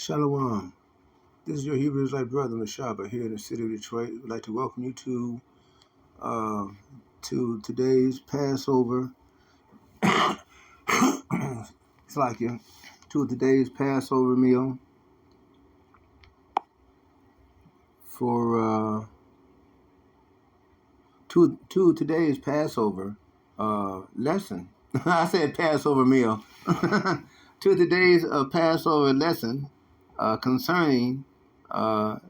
Shalom. This is your Hebrew Israelite brother, Mashaba, here in the city of Detroit. We'd like to welcome you to today's Passover. It's like you to today's Passover meal for to today's Passover lesson. I said Passover meal. To today's Passover lesson concerning the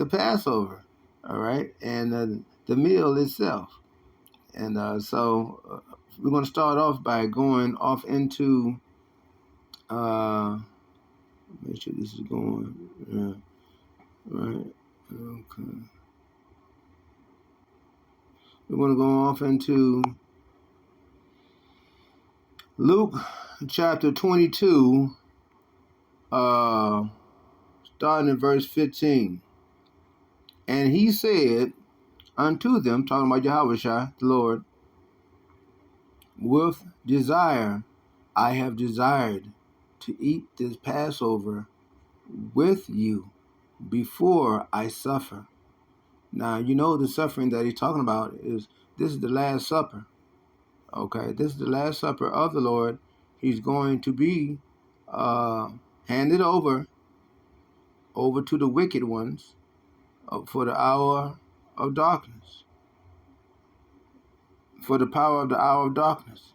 Passover. All right, and the meal itself. And so we're going to start off by going off into, make sure this is going, right, okay. We're going to go off into Luke chapter 22, starting in verse 15. And he said unto them, talking about Yahushua, the Lord, with desire I have desired to eat this Passover with you before I suffer. Now, you know the suffering that he's talking about is this is the Last Supper. Okay, this is the Last Supper of the Lord. He's going to be handed over to the wicked ones for the hour of darkness, for the power of the hour of darkness,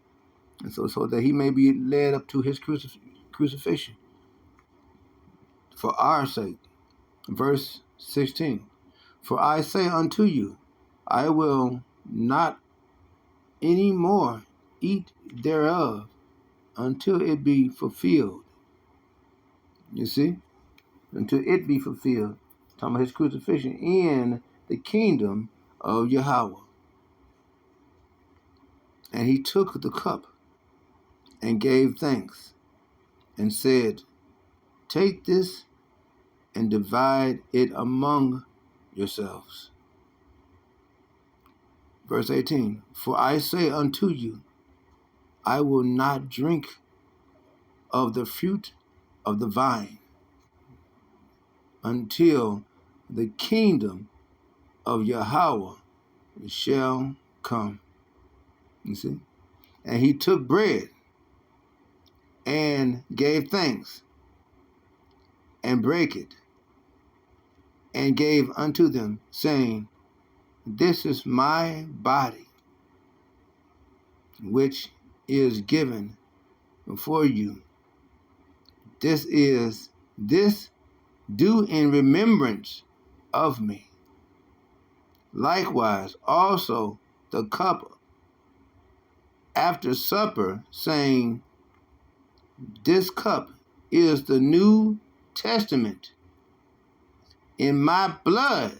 and so that he may be led up to his crucifixion for our sake. Verse 16. For I say unto you, I will not any more eat thereof until it be fulfilled. You see? Until it be fulfilled. Talking about his crucifixion in the kingdom of Yahweh. And he took the cup and gave thanks and said, take this and divide it among yourselves. Verse 18, for I say unto you, I will not drink of the fruit of the vine until the kingdom of Yahweh shall come. You see? And he took bread and gave thanks and brake it and gave unto them, saying, this is my body, which is given for you. This do in remembrance of me. Likewise also the cup after supper, saying, this cup is the New Testament in my blood.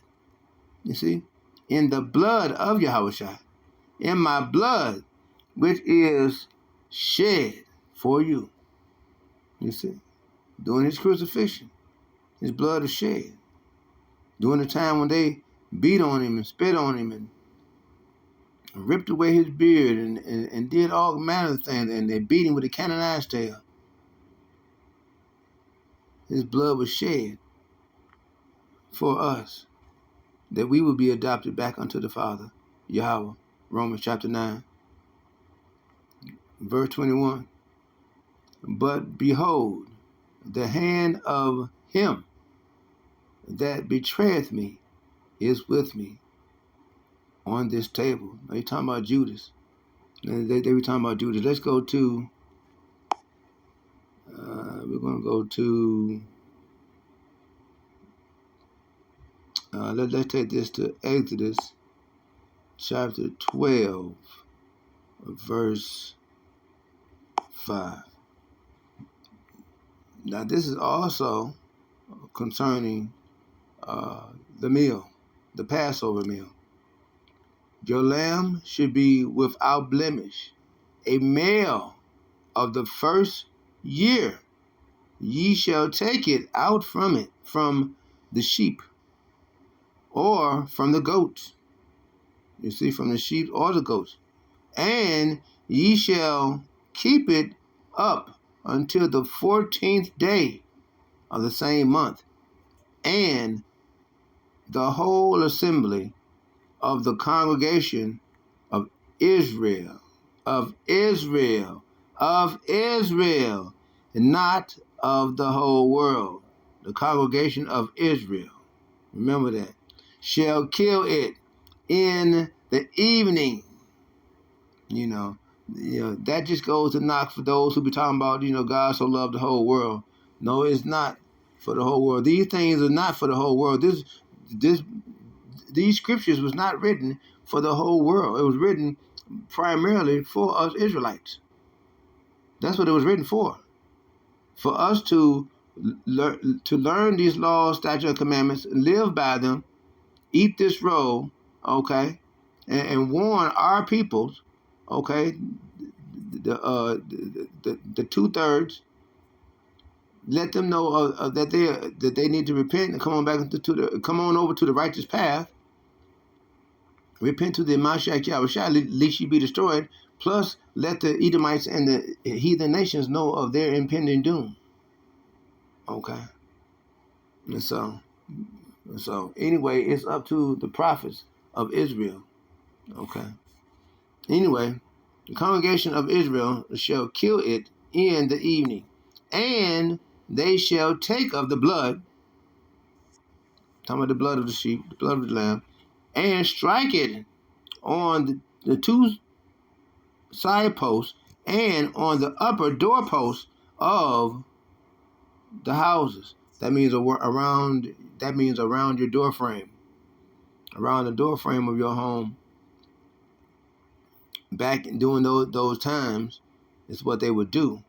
You see, in the blood of Yahushua, in my blood, which is shed for you. You see, during his crucifixion, his blood is shed. During the time when they beat on him and spit on him and ripped away his beard and did all manner of things, and they beat him with a canonized tail. His blood was shed for us, that we would be adopted back unto the Father, Yahweh. Romans chapter 9, verse 21. But behold, the hand of him that betrayeth me is with me on this table. Now you're talking about Judas. They were talking about Judas. Let's go to, we're going to go to, let's take this to Exodus chapter 12, verse 5. Now this is also concerning the meal, the Passover meal. Your lamb should be without blemish, a male of the first year. Ye shall take it out from the sheep, or from the goats. You see, from the sheep or the goats. And ye shall keep it up until the 14th day of the same month, and the whole assembly of the congregation of Israel, of Israel, of Israel, not of the whole world. The congregation of Israel, remember that, shall kill it in the evening. That just goes to knock for those who be talking about, God so loved the whole world. No, it's not for the whole world. These things are not for the whole world. These scriptures was not written for the whole world. It was written primarily for us Israelites. That's what it was written for. For us to learn these laws, statutes, and commandments, live by them, eat this roll, okay, and warn our peoples, okay, the 2/3. Let them know that they need to repent and come on back come on over to the righteous path. Repent to the Mashiach Yahushua, lest ye be destroyed. Plus, let the Edomites and the heathen nations know of their impending doom. Okay, and so anyway, it's up to the prophets of Israel. Okay. Anyway, the congregation of Israel shall kill it in the evening, and they shall take of the blood, talking about the blood of the sheep, the blood of the lamb, and strike it on the two side posts and on the upper doorposts of the houses. That means around. That means around your door frame, around the door frame of your home. Back during those times, is what they would do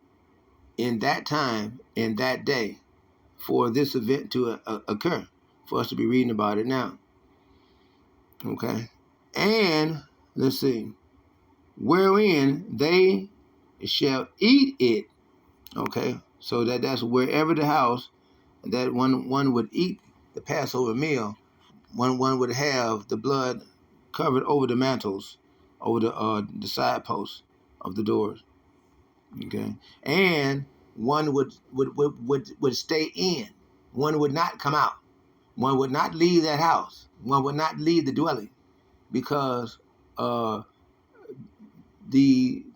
in that time, in that day, for this event to occur, for us to be reading about it now. Okay, and let's see, wherein they shall eat it. Okay, so that's wherever the house that one would eat the Passover meal, one would have the blood covered over the mantles, over the side posts of the doors. Okay, and one would stay in. One would not come out. One would not leave that house. One would not leave the dwelling, because the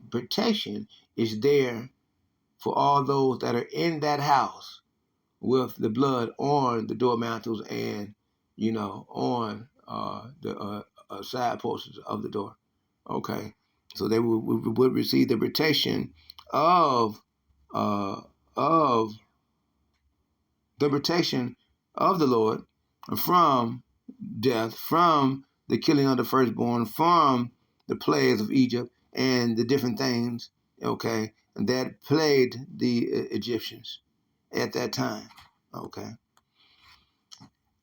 protection is there for all those that are in that house with the blood on the door mantles and on the side posts of the door. Okay, so they would receive the protection of uh, of the protection of the Lord from death, from the killing of the firstborn, from the plagues of Egypt and the different things, okay, that plagued the Egyptians at that time, okay.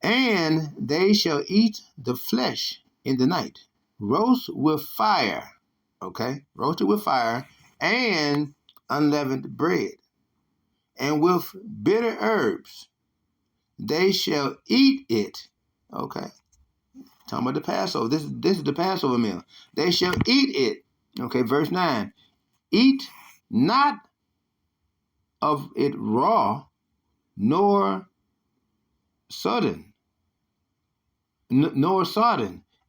And they shall eat the flesh in the night, roast with fire, okay, roasted with fire, and unleavened bread, and with bitter herbs. They shall eat it, okay. Talking about the Passover. This is the Passover meal. They shall eat it. Okay, verse 9. Eat not of it raw, nor sodden,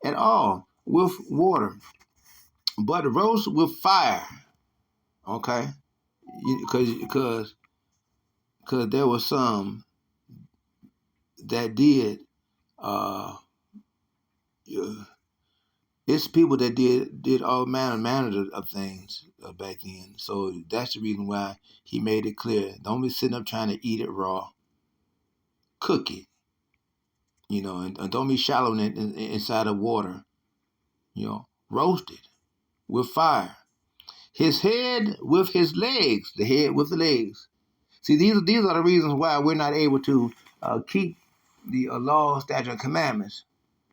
at all with water, but roast with fire. Okay, because there was some that did. It's people that did all manner of things back then. So that's the reason why he made it clear. Don't be sitting up trying to eat it raw. Cook it, and don't be shallowing it inside of water. Roast it with fire. His head with his legs, the head with the legs. See, these are the reasons why we're not able to keep the law, statutes, and commandments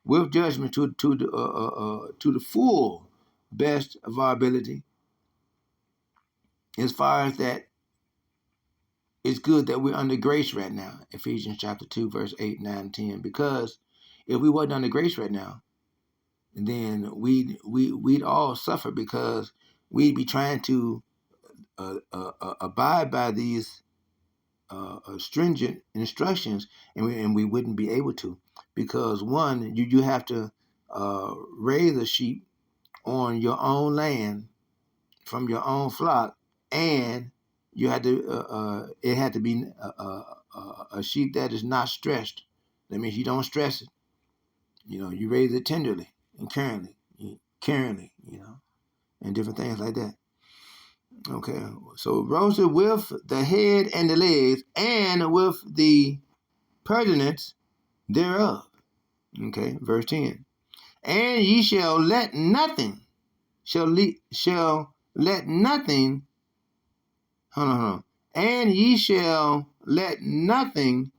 with judgment to the full best of our ability. As far as that, it's good that we're under grace right now. Ephesians chapter 2, verse 8, 9, 10. Because if we wasn't under grace right now, then we'd all suffer, because we'd be trying to abide by these stringent instructions, and we wouldn't be able to, because one, you have to raise a sheep on your own land from your own flock, and you had to it had to be a sheep that is not stressed. That means you don't stress it. You raise it tenderly and caringly, and different things like that. Okay, so roasted with the head and the legs, and with the purtenance thereof. Okay, verse 10. And ye shall let nothing, shall let nothing, hold on. And ye shall let nothing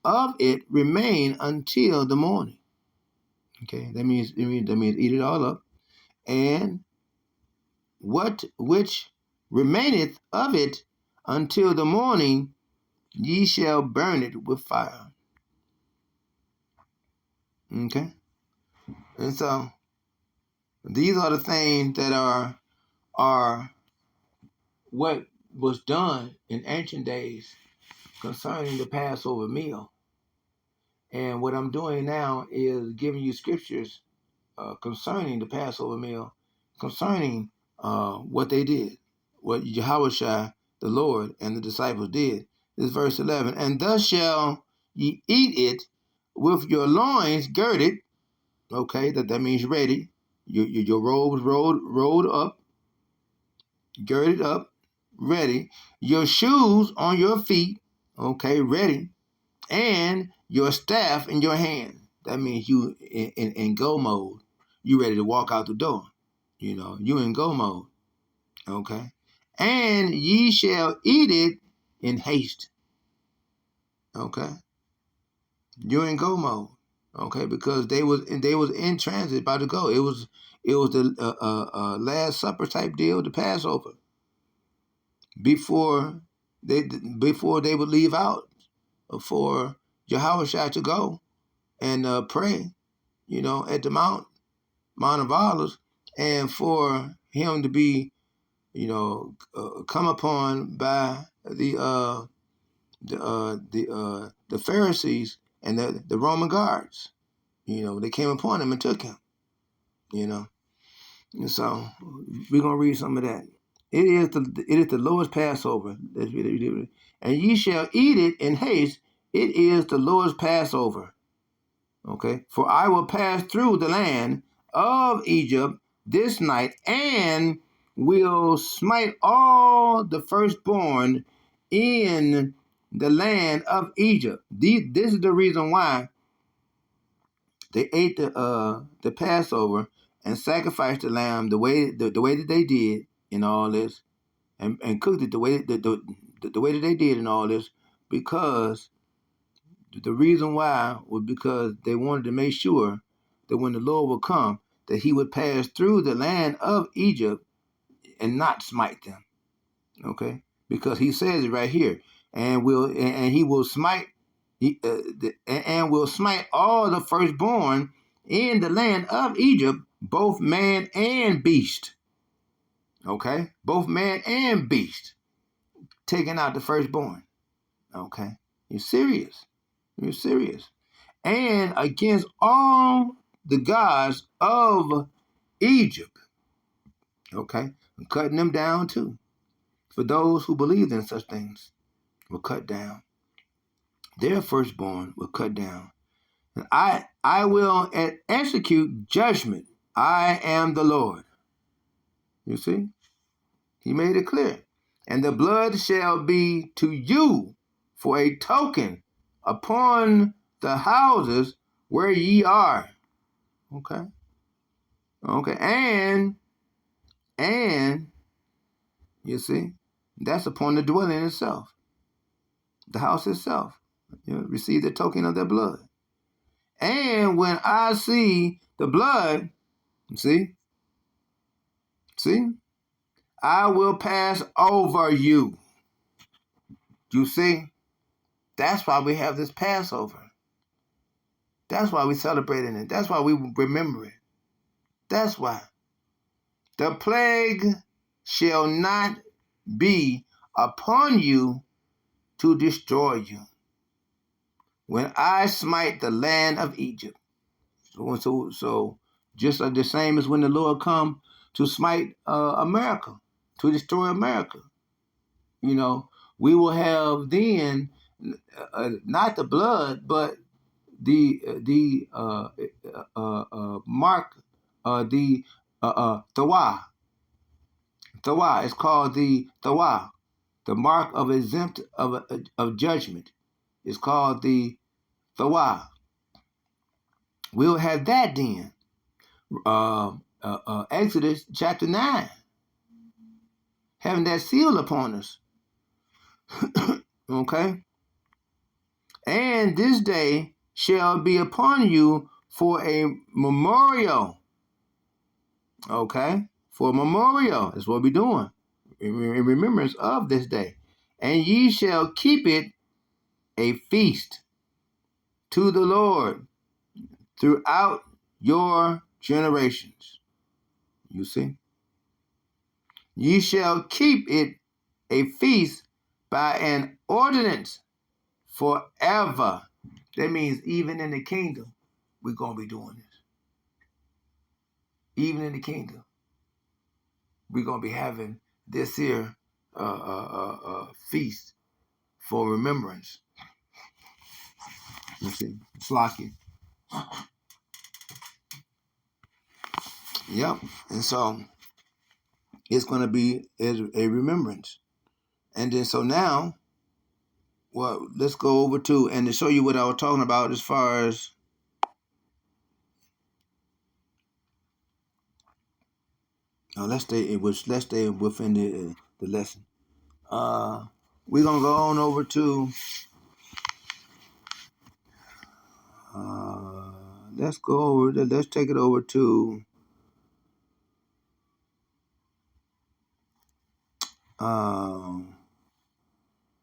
of it remain until the morning. Okay, that means eat it all up. And what which remaineth of it until the morning, ye shall burn it with fire. Okay, and so these are the things that are what was done in ancient days concerning the Passover meal. And what I'm doing now is giving you scriptures concerning the Passover meal, concerning what they did, what Yahushua, the Lord, and the disciples did. This is verse 11. And thus shall ye eat it with your loins girded. Okay, that means ready. Your robes rolled up, girded up, ready. Your shoes on your feet, okay, ready. And your staff in your hand. That means you in go mode. You ready to walk out the door. You in go mode. Okay. And ye shall eat it in haste. Okay. You in go mode. Okay, because they was in transit about to go. It was the Last Supper type deal, the Passover, before they would leave out for Yahushua to go and pray, at the Mount of Olives, and for him to be, come upon by the Pharisees and the Roman guards. They came upon him and took him. And so we're gonna read some of that. It is the Lord's Passover. Let's read it. And ye shall eat it in haste. It is the Lord's Passover. Okay, for I will pass through the land of Egypt this night, and will smite all the firstborn in the land of Egypt. This is the reason why they ate the Passover and sacrificed the lamb the way that they did in all this, and cooked it the way that they did in all this, because the reason why was because they wanted to make sure that when the Lord would come, that he would pass through the land of Egypt and not smite them. Okay, because he says it right here, and he will smite, and will smite all the firstborn in the land of Egypt, both man and beast. Okay, both man and beast, taking out the firstborn. Okay, you're serious. You're serious. And against all the gods of Egypt. Okay, I'm cutting them down too. For those who believed in such things were cut down. Their firstborn were cut down. And I will execute judgment. I am the Lord. You see? He made it clear. And the blood shall be to you for a token upon the houses where ye are. Okay. Okay. And you see, that's upon the dwelling itself, the house itself. Receive the token of their blood. And when I see the blood, see, I will pass over you. You see, that's why we have this Passover. That's why we celebrate it. That's why we remember it. That's why. The plague shall not be upon you to destroy you when I smite the land of Egypt. So just like the same as when the Lord come to smite America, to destroy America. We will have then not the blood, but the mark, the Tawah. Tawah. It's called the Tawah, the mark of exempt of judgment. It's called the Tawah. We'll have that then. Exodus chapter 9, having that seal upon us. Okay? And this day shall be upon you for a memorial. Okay? For a memorial is what we're doing. In remembrance of this day. And ye shall keep it a feast to the Lord throughout your generations. You see? Ye shall keep it a feast by an ordinance forever. That means even in the kingdom, we're going to be doing this. Even in the kingdom, we're going to be having this here feast for remembrance. You see, Slaki. Yep. And so it's going to be a remembrance. And then so now, well, let's go over to, and to show you what I was talking about as far as let's stay within the lesson. We're gonna go on over to let's take it over to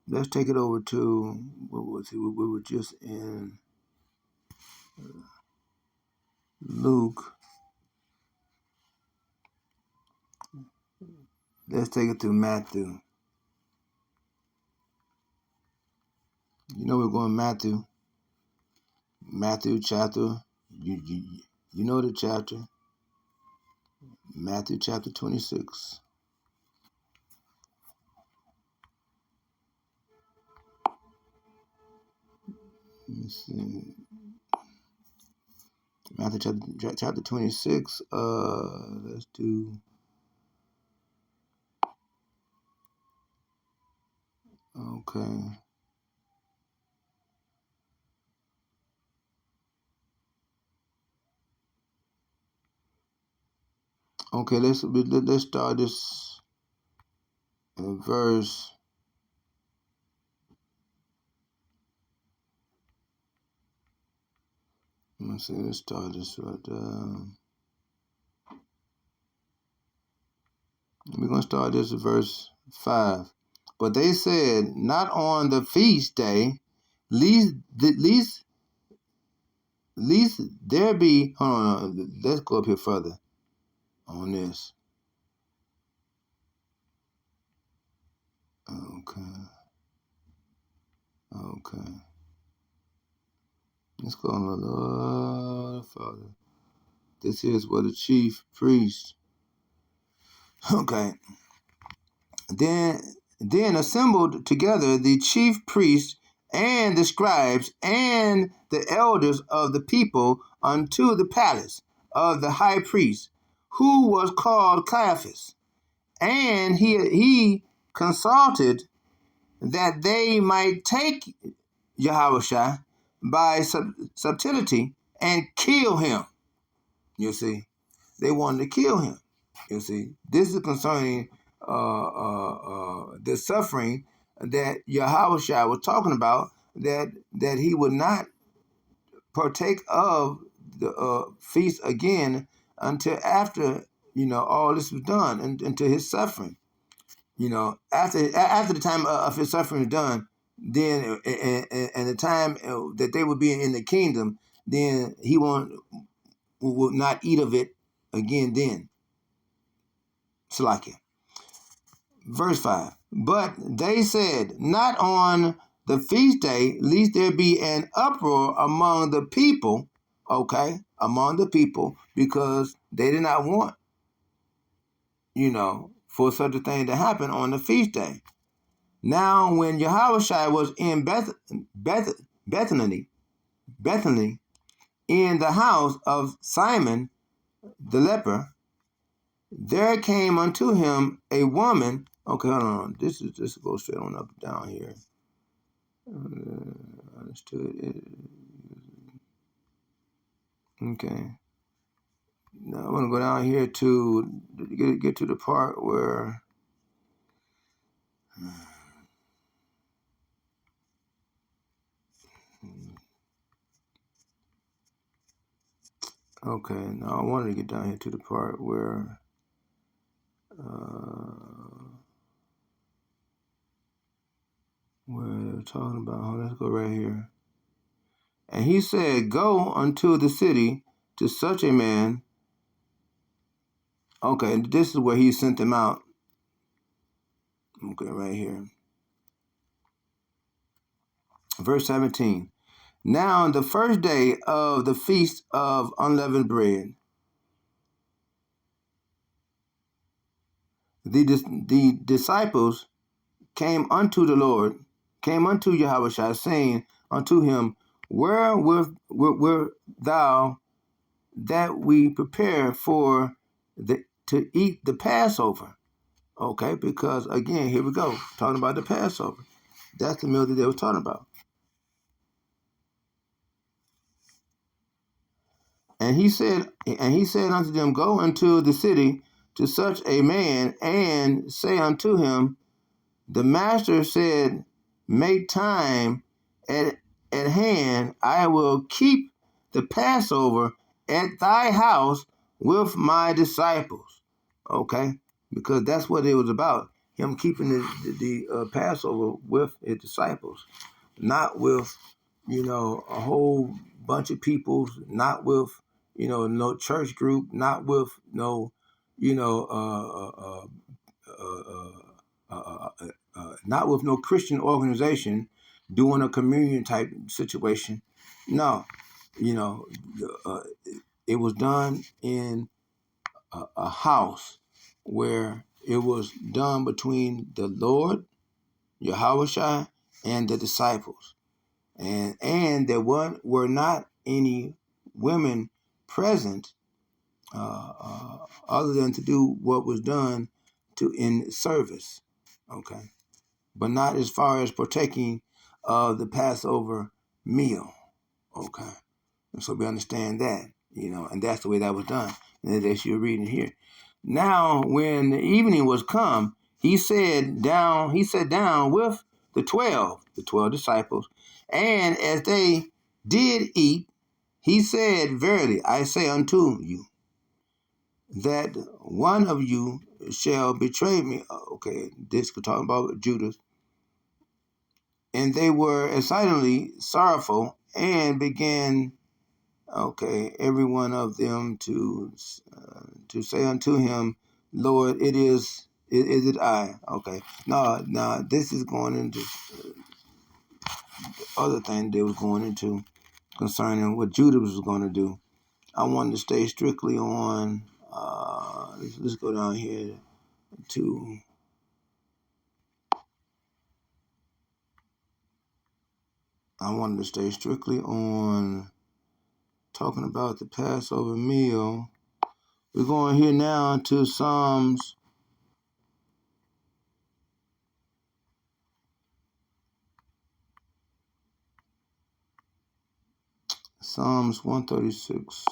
let's take it over to what was it? We were just in Luke. Let's take it to Matthew. We're going Matthew chapter. You know the chapter. Matthew chapter 26. Let's see. Matthew chapter 26. Let's do. Okay. Okay, let's start this verse. Let's see. Let's start this right. We're gonna start this at verse 5. But they said, not on the feast day, least there be. Hold on. Let's go up here further on this. Okay. Let's go on a little further. This is what the chief priest. Okay. Then assembled together the chief priests and the scribes and the elders of the people unto the palace of the high priest, who was called Caiaphas. And he consulted that they might take Yahushua by subtlety and kill him. You see, they wanted to kill him. You see, this is concerning the suffering that Yahushua was talking about, that he would not partake of the feast again until after all this was done, and until his suffering. After the time of his suffering is done, then and the time that they would be in the kingdom, then he will not eat of it again. Then, Salakia. Verse 5. But they said, not on the feast day, lest there be an uproar among the people, okay, among the people, because they did not want, for such a thing to happen on the feast day. Now, when Yahushua was in Bethany, in the house of Simon the leper, there came unto him a woman. Okay, hold on. This goes straight on up and down here. Understood it. Okay. Now I'm gonna go down here to get to the part where. Okay, now I wanted to get down here to the part where. Where they're talking about. Oh, let's go right here. And he said, "Go unto the city to such a man." Okay, this is where he sent them out. Okay, right here. Verse 17. Now, the first day of the feast of unleavened bread, the disciples came unto the Lord, came unto Yahushua, saying unto him, Where wilt thou that we prepare to eat the Passover? Okay, because again, here we go, talking about the Passover. That's the meal that they were talking about. And he said unto them, Go into the city to such a man, and say unto him, The master said, Make time at hand. I will keep the Passover at thy house with my disciples. Okay, because that's what it was about. Him keeping the Passover with his disciples, not with a whole bunch of people, not with no church group, not with no not with no Christian organization doing a communion type situation. No, it was done in a house where it was done between the Lord, Yahushua, and the disciples. And there were not any women present other than to do what was done in service, okay, but not as far as partaking of the Passover meal, okay. And so we understand that, and that's the way that was done, and as you're reading here. Now, when the evening was come, he sat down with the 12 disciples, and as they did eat, he said, Verily, I say unto you, that one of you shall betray me. Okay, this could talk about Judas. And they were exceedingly sorrowful, and began, okay, every one of them to say unto him, Lord, is it I? Okay, now this is going into the other thing they was going into concerning what Judas was going to do. I wanted to stay strictly on. Let's go down here to. I wanted to stay strictly on talking about the Passover meal. We're going here now to Psalms 136.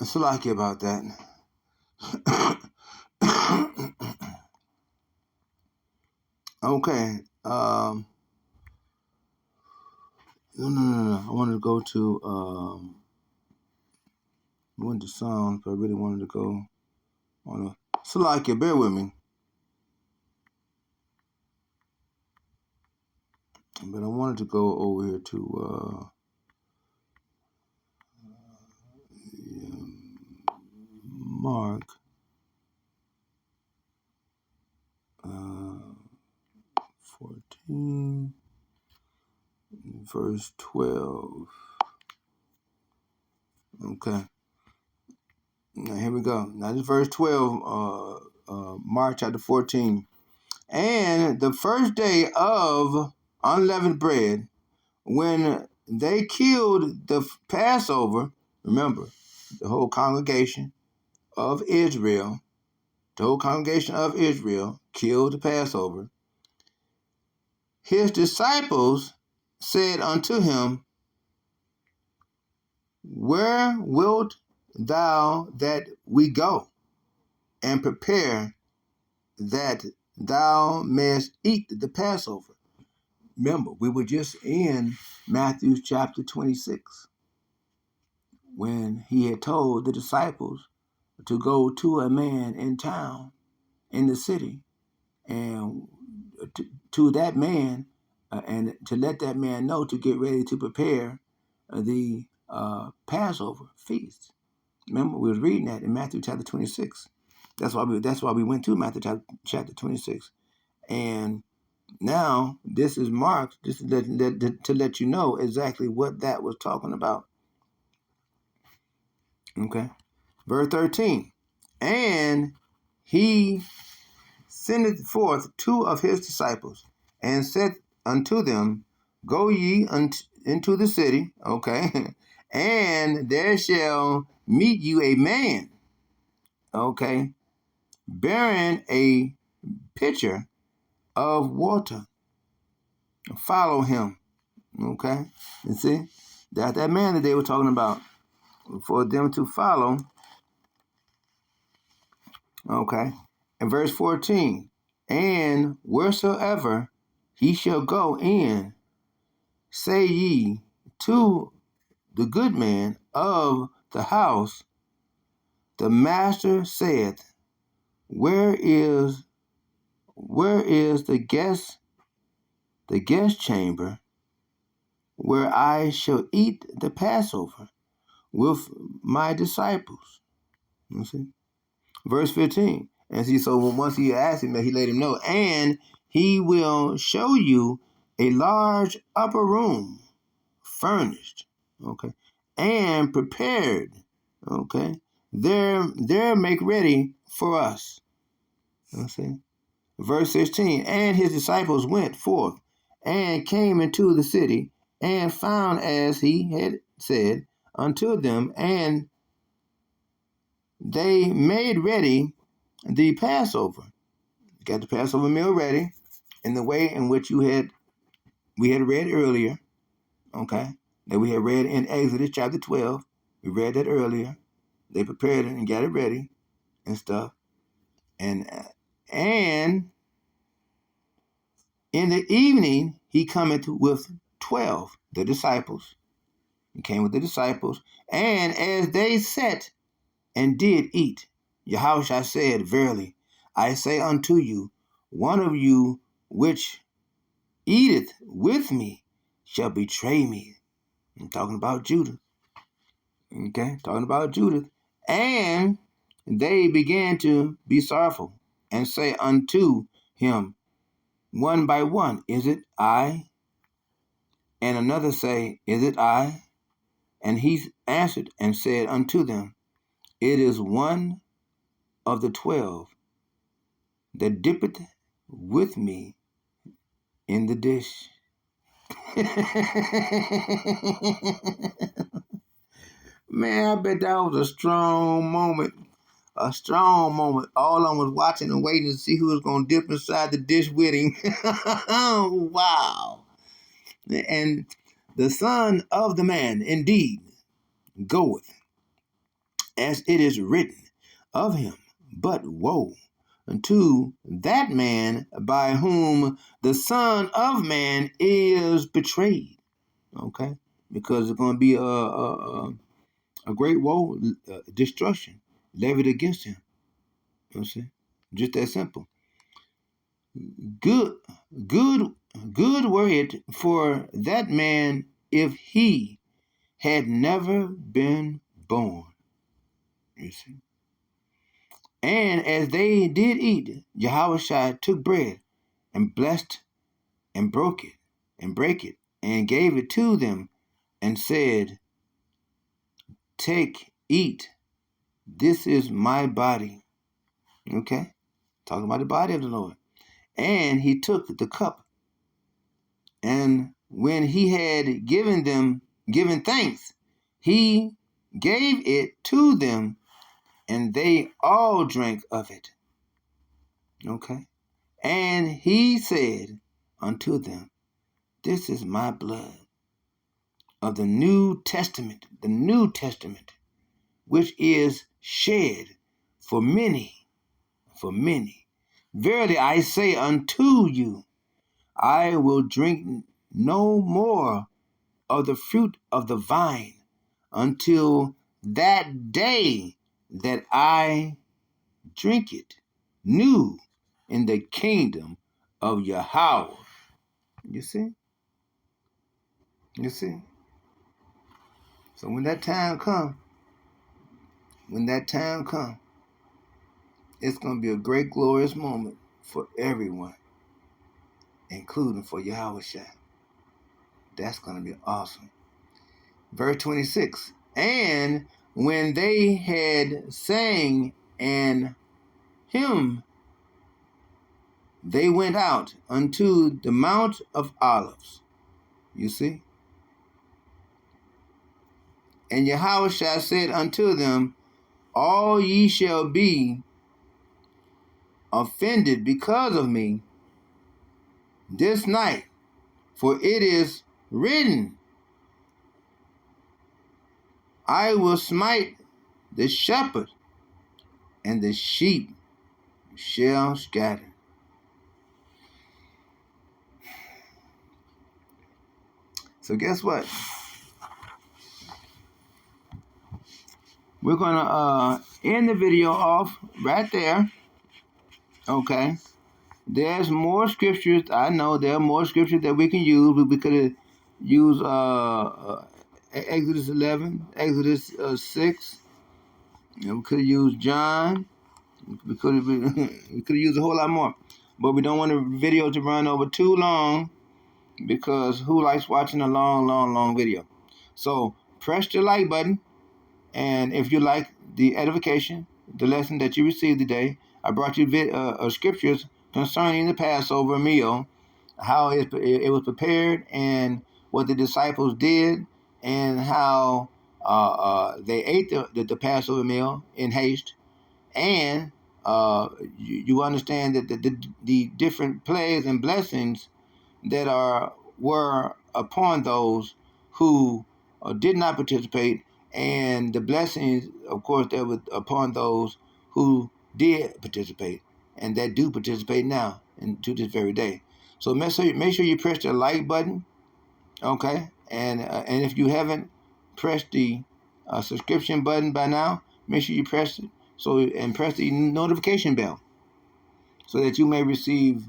It's lucky about that. Okay. No. I wanted to go to I went to Psalms, but I really wanted to go on a Salakia. Bear with me. But I wanted to go over here to Mark uh, 14, verse 12. Okay. Now here we go. Now this verse 12, Mark chapter 14. And the first day of unleavened bread, when they killed the Passover, remember, the whole congregation of Israel, killed the Passover. His disciples said unto him, Where wilt thou that we go and prepare that thou mayest eat the Passover? Remember, we were just in Matthew chapter 26 when he had told the disciples to go to a man in town, in the city, and to that man, and to let that man know to get ready to prepare the Passover feast. Remember, we was reading that in Matthew chapter 26. That's why we went to Matthew chapter 26. And now this is Mark, just to let you know exactly what that was talking about. Okay. Verse 13. And he sendeth forth two of his disciples, and said unto them, Go ye into the city, okay, and there shall meet you a man, okay, bearing a pitcher of water. Follow him, okay. You see, that man that they were talking about, for them to follow, okay. In verse 14, and wheresoever he shall go in, say ye to the good man of the house, the master saith, Where is the guest chamber where I shall eat the Passover with my disciples? You see? Verse 15. And see, so once he asked him that, he let him know, and he will show you a large upper room, furnished, okay, and prepared, okay. There make ready for us. Okay. Verse 16, and his disciples went forth and came into the city and found as he had said unto them, and they made ready the Passover. Got the Passover meal ready in the way in which we had read earlier, okay, that we had read in Exodus chapter 12. We read that earlier. They prepared it and got it ready and stuff. And in the evening he cometh with 12, the disciples. He came with the disciples. And as they sat and did eat, Yahushua said, Verily, I say unto you, one of you which eateth with me shall betray me. I'm talking about Judah. Okay, talking about Judah. And they began to be sorrowful and say unto him one by one, Is it I? And another say, Is it I? And he answered and said unto them, It is one of the 12 that dippeth with me in the dish. Man, I bet that was a strong moment. A strong moment. All of them was watching and waiting to see who was going to dip inside the dish with him. Wow. And the son of the man indeed goeth, as it is written of him. But woe to that man by whom the Son of Man is betrayed. Okay? Because it's going to be a great woe, destruction levied against him. You know what I'm saying? Just that simple. Good, good, good were it for that man if he had never been born. You see? And as they did eat, Yahushua took bread and blessed and broke it and brake it and gave it to them and said, take, eat, this is my body. Okay? Talking about the body of the Lord. And he took the cup, and when he had given thanks, he gave it to them, and they all drank of it. Okay? And he said unto them, this is my blood of the New Testament, which is shed for many. Verily I say unto you, I will drink no more of the fruit of the vine until that day that I drink it new in the kingdom of Yahweh. You see? You see? So when that time comes, it's going to be a great, glorious moment for everyone, including for Yahushua. That's going to be awesome. Verse 26, and when they had sang an hymn, they went out unto the Mount of Olives. You see? And Yahushua said unto them, all ye shall be offended because of me this night, for it is written, I will smite the shepherd, and the sheep shall scatter. So guess what? We're going to end the video off right there. Okay? There's more scriptures. I know there are more scriptures that we can use. We could have used Exodus 11, Exodus 6. And we could have used John. We could have used a whole lot more. But we don't want the video to run over too long, because who likes watching a long video? So press the like button. And if you like the edification, the lesson that you received today, I brought you scriptures concerning the Passover meal, how it was prepared, and what the disciples did, and how they ate the Passover meal in haste. And you understand that the different plagues and blessings that were upon those who did not participate, and the blessings, of course, that were upon those who did participate and that do participate now and to this very day. So make sure you press the like button, okay? And if you haven't pressed the subscription button by now, make sure you press it. And press the notification bell so that you may receive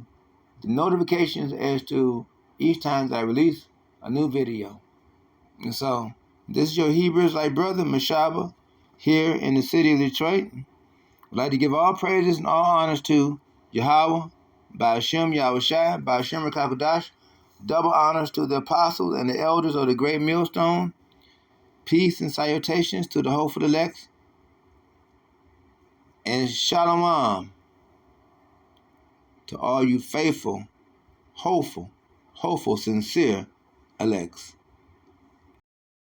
the notifications as to each time that I release a new video. And so, this is your Hebrews like brother, Mashaba, here in the city of Detroit. I'd like to give all praises and all honors to Yahweh, Ba'ashem Yahushai, Ba'ashem Rakakadash. Double honors to the apostles and the elders of the great millstone. Peace and salutations to the hopeful elect. And shalom to all you faithful, hopeful, sincere elects.